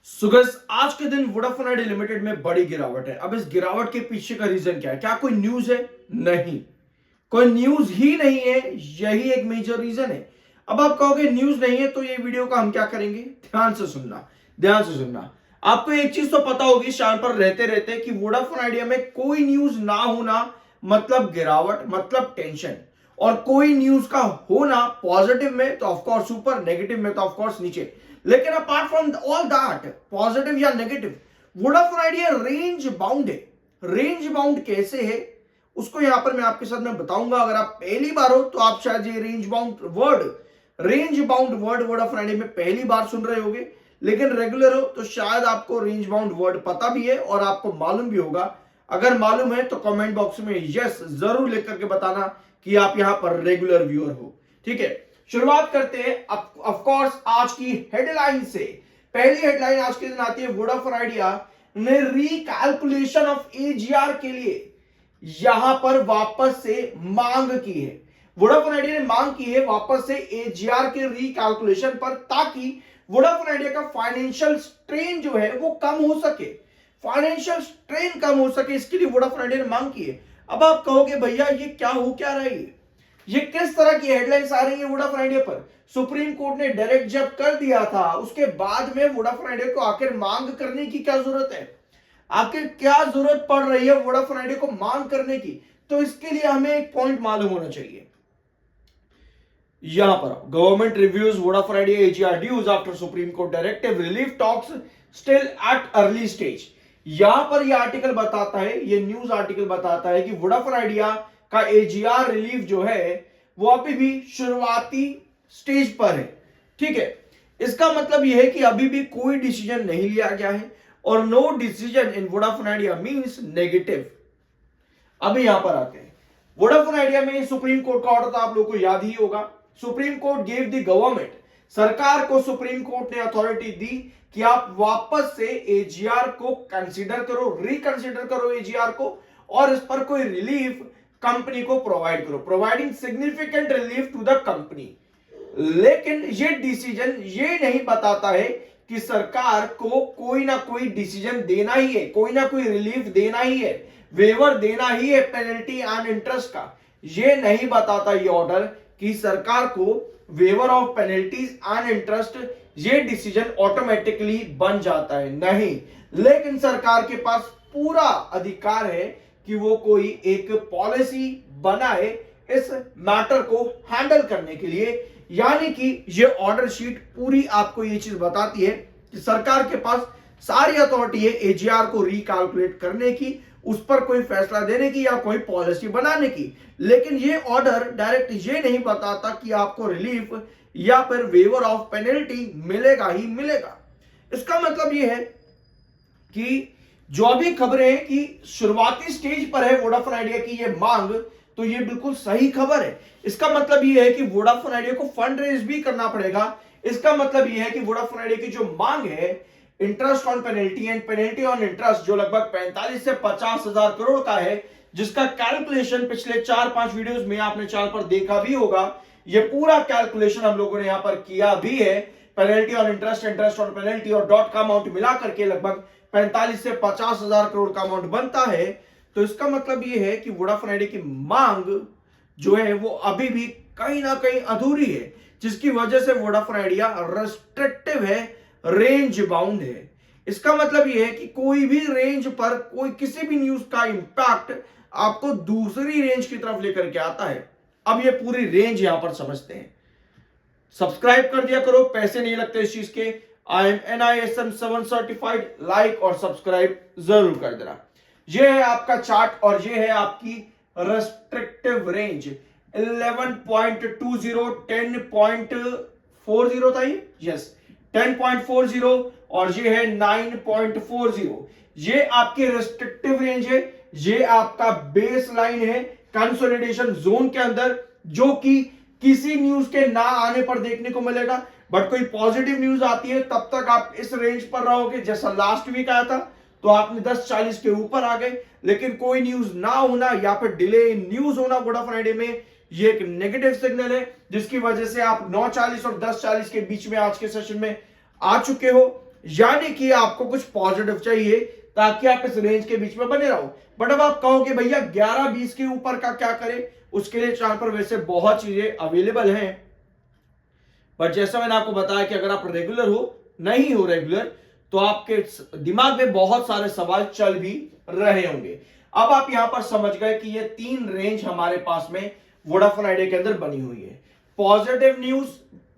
सुगस आज के दिन वोडाफोन आइडिया लिमिटेड में बड़ी गिरावट है। अब इस गिरावट के पीछे का रीजन क्या है? क्या कोई न्यूज है? नहीं, कोई न्यूज ही नहीं है। यही एक मेजर रीजन है। अब आप कहोगे न्यूज नहीं है तो ये वीडियो का हम क्या करेंगे? ध्यान से सुनना, ध्यान से सुनना। आपको एक चीज तो पता होगी शाम पर रहते रहते कि वोडाफोन आइडिया में कोई न्यूज ना होना मतलब गिरावट, मतलब टेंशन। और कोई न्यूज का होना पॉजिटिव में तो ऑफकोर्स ऊपर, नेगेटिव में तो ऑफकोर्स नीचे। लेकिन apart from all that, positive या negative, Vodafone Idea range bound है। रेंज बाउंड कैसे है उसको यहां पर मैं आपके साथ में बताऊंगा। अगर आप पहली बार हो तो आप शायद ये range bound word Vodafone Idea में पहली बार सुन रहे होगे। लेकिन रेगुलर हो तो शायद आपको रेंज बाउंड वर्ड पता भी है और आपको मालूम भी होगा। अगर मालूम है तो कमेंट बॉक्स में यस जरूर लिख करके बताना कि आप यहां पर रेगुलर व्यूअर हो। ठीक है, शुरुआत करते हैं ऑफ कोर्स आज की हेडलाइन से। पहली हेडलाइन आज के दिन आती है, वोडाफोन आइडिया ने रिकैलकुलेशन ऑफ एजीआर के लिए यहां पर वापस से मांग की है। वोडाफोन आइडिया ने मांग की है वापस से एजीआर के रिकैलकुलेशन पर, ताकि वोडाफोन आइडिया का फाइनेंशियल स्ट्रेन जो है वो कम हो सके। फाइनेंशियल स्ट्रेन कम हो सके, इसके लिए वोडाफोन आइडिया ने मांग की है। अब आप कहोगे भैया ये क्या हो क्या रहा है? ये किस तरह की हेडलाइंस आ रही है वोडाफोन आइडिया पर? सुप्रीम कोर्ट ने डायरेक्ट जब कर दिया था उसके बाद में वोडाफोन आइडिया को आखिर मांग करने की क्या जरूरत है? आखिर क्या जरूरत पड़ रही है वोडाफोन आइडिया को मांग करने की? तो इसके लिए हमें एक पॉइंट मालूम होना चाहिए। यहां पर government reviews Vodafone Idea AGR dues after Supreme Court directive, relief talks still at early stage. यहां पर यह आर्टिकल बताता है, ये न्यूज आर्टिकल बताता है कि वोडाफोन आइडिया का एजीआर रिलीफ जो है वो अभी भी शुरुआती स्टेज पर है। ठीक है, इसका मतलब यह है कि अभी भी कोई डिसीजन नहीं लिया गया है और no decision in Vodafone Idea means negative. अभी यहां पर आते हैं, वोडाफोन आइडिया में सुप्रीम कोर्ट का ऑर्डर तो आप लोगों को याद ही होगा। Supreme Court gave the government, सरकार को सुप्रीम कोर्ट ने अथॉरिटी दी कि आप वापस से एजीआर को कंसीडर करो, रिकंसीडर करो एजीआर को, और इस पर कोई रिलीफ कंपनी को प्रोवाइड करो, providing significant relief to the company. लेकिन ये डिसीजन ये नहीं बताता है कि सरकार को कोई ना कोई डिसीजन देना ही है, कोई ना कोई रिलीफ देना ही है, वेवर देना ही है पेनल्टी एंड इंटरेस्ट का। ये नहीं बताता ये ऑर्डर कि सरकार को waiver of penalties and interest ये डिसीजन ऑटोमेटिकली बन जाता है, नहीं। लेकिन सरकार के पास पूरा अधिकार है कि वो कोई एक पॉलिसी बनाए इस मैटर को हैंडल करने के लिए। यानी कि ये ऑर्डर शीट पूरी आपको ये चीज बताती है कि सरकार के पास सारी अथॉरिटी है एजीआर को रिकैलकुलेट करने की, उस पर कोई फैसला देने की या कोई पॉलिसी बनाने की। लेकिन ये ऑर्डर डायरेक्ट ये नहीं बताता कि आपको रिलीफ या फिर वेवर ऑफ पेनल्टी मिलेगा ही मिलेगा। इसका मतलब ये है कि जो भी खबरें हैं कि शुरुआती स्टेज पर है वोडाफोन आइडिया की ये मांग, तो ये बिल्कुल सही खबर है। इसका मतलब ये है कि वोडाफोन आइडिया को फंड रेज भी करना पड़ेगा। इसका मतलब ये है कि वोडाफोन आइडिया की जो मांग है interest on penalty and penalty on interest, जो लगभग 45 से 50 हजार करोड़ का है, जिसका कैलकुलेशन पिछले 4-5 वीडियोस में आपने चैनल पर देखा भी होगा। ये पूरा कैलकुलेशन हम लोगों ने यहां पर किया भी है। Penalty on interest, interest on penalty और डॉट का अमाउंट मिला करके लगभग 45 से 50 हजार करोड़ का अमाउंट बनता है। तो इसका मतलब यह है कि वोडाफोन आइडिया की मांग जो है वो अभी भी कहीं ना कहीं अधूरी है, जिसकी वजह से वोडाफोन आइडिया रेस्ट्रिक्टिव है, रेंज बाउंड है। इसका मतलब यह है कि कोई भी रेंज पर कोई किसी भी न्यूज का इंपैक्ट आपको दूसरी रेंज की तरफ लेकर के आता है। अब ये पूरी रेंज यहां पर समझते हैं। सब्सक्राइब कर दिया करो, पैसे नहीं लगते इस चीज के। I am NISM 7 certified, like और सब्सक्राइब जरूर कर देना। ये है आपका चार्ट और ये है आपकी रेस्ट्रिक्टिव रेंज 11.20, 10.40 था ये, यस 10.40, और ये है 9.40। ये आपकी रेस्ट्रिक्टिव रेंज है, ये आपका बेस लाइन है कंसोलिडेशन जोन के अंदर, जो कि किसी न्यूज के ना आने पर देखने को मिलेगा। बट कोई पॉजिटिव न्यूज आती है तब तक आप इस रेंज पर रहोगे। जैसा लास्ट वीक आया था तो आपने 10.40 के ऊपर आ गए। लेकिन कोई न्यूज ना होना या फिर डिले इन न्यूज होना वोडाफोन आइडिया में, ये एक नेगेटिव सिग्नल है, जिसकी वजह से आप 9.40 और 10.40 के बीच में आज के सेशन में आ चुके हो। यानी कि आपको कुछ पॉजिटिव चाहिए ताकि आप इस रेंज के बीच में बने रहो। बट अब आप कहोगे भैया 11-20 के ऊपर का क्या करें, उसके लिए चार्ट पर वैसे बहुत चीजें अवेलेबल हैं, पर जैसा मैंने आपको बताया कि अगर आप रेगुलर हो, नहीं हो रेगुलर, तो आपके दिमाग में बहुत सारे सवाल चल भी रहे होंगे। अब आप यहां पर समझ गए कि ये 3 रेंज हमारे पास में वोडाफोन आइडिया के अंदर बनी हुई है। पॉजिटिव न्यूज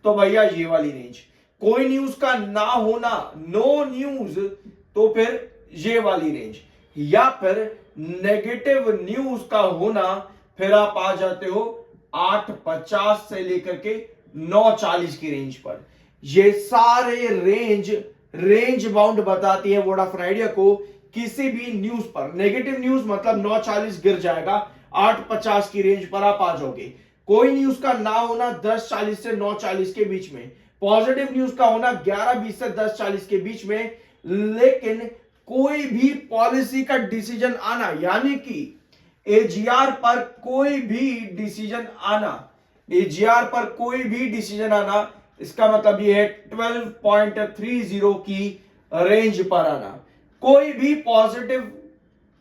तो भैया ये वाली रेंज, कोई न्यूज का ना होना, नो न्यूज, तो फिर ये वाली रेंज, या फिर नेगेटिव न्यूज का होना, फिर आप आ जाते हो 850 से लेकर के 940 की रेंज पर। ये सारे रेंज बाउंड बताती है वोडाफोन आइडिया को। किसी भी न्यूज पर नेगेटिव न्यूज मतलब 940 गिर जाएगा, 850 की रेंज पर आप आ जाओगे। कोई न्यूज का ना होना 1040 से 940 के बीच में, पॉजिटिव न्यूज का होना 1120 से 1040 के बीच में, लेकिन कोई भी पॉलिसी का डिसीजन आना, यानी कि एजीआर पर कोई भी डिसीजन आना, एजीआर पर कोई भी डिसीजन आना, इसका मतलब ये है 12.30 की रेंज पर आना। कोई भी पॉजिटिव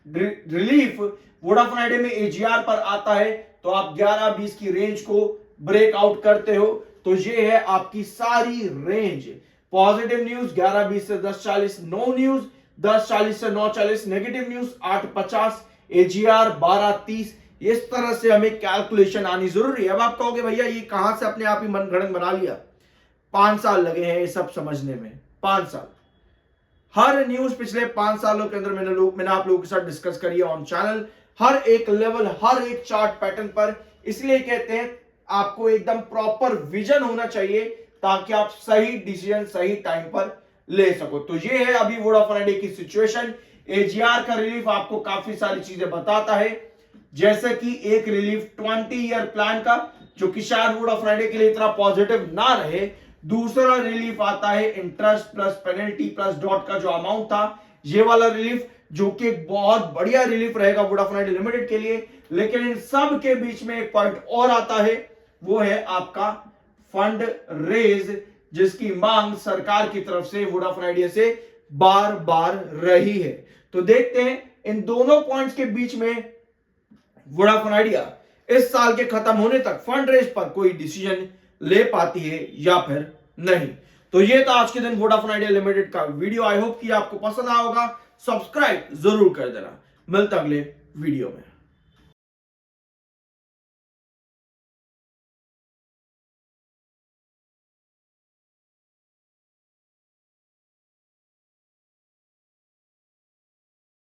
रिलीफ वोडाफोन आइडिया में एजीआर पर आता है तो आप 11-20 की रेंज को ब्रेक आउट करते हो। तो ये है आपकी सारी रेंज। पॉजिटिव न्यूज 11-20 से 1040, नो न्यूज 1040 से 940, नेगेटिव न्यूज 850, एजीआर 1230। इस तरह से हमें कैलकुलेशन आनी जरूरी है। अब आप कहोगे भैया ये कहां से अपने आप ही मनगढ़ंत बना लिया? 5 साल लगे हैं ये सब समझने में, 5 साल। हर न्यूज पिछले 5 सालों के अंदर मैंने आप लोगों के साथ डिस्कस करी है ऑन चैनल, हर एक लेवल, हर एक चार्ट पैटर्न पर। इसलिए कहते हैं आपको एकदम प्रॉपर विजन होना चाहिए ताकि आप सही डिसीजन सही टाइम पर ले सको। तो ये है अभी वोडाफोन आइडिया की सिचुएशन। एजीआर का रिलीफ आपको काफी सारी चीजें बताता है, जैसे कि एक रिलीफ 20 ईयर प्लान का, जो कि शायद वोडाफोन आइडिया के लिए इतना पॉजिटिव ना रहे। दूसरा रिलीफ आता है interest plus penalty plus dot का जो अमाउंट था, ये वाला रिलीफ, जो कि एक बहुत बढ़िया रिलीफ रहेगा वोडाफोन आइडिया लिमिटेड के लिए। लेकिन इन सब के बीच में एक पॉइंट और आता है, वो है आपका फंड रेज, जिसकी मांग सरकार की तरफ से वोडाफोन आइडिया से बार बार रही है। तो देखते हैं इन दोनों पॉइंट्स के बीच में वोडाफोन आइडिया इस साल के खत्म होने तक फंड रेज पर कोई डिसीजन ले पाती है या फिर नहीं। तो ये था आज के दिन वोडाफोन आइडिया लिमिटेड का वीडियो। आई होप कि आपको पसंद आया होगा। सब्सक्राइब जरूर कर देना। मिलता अगले वीडियो में।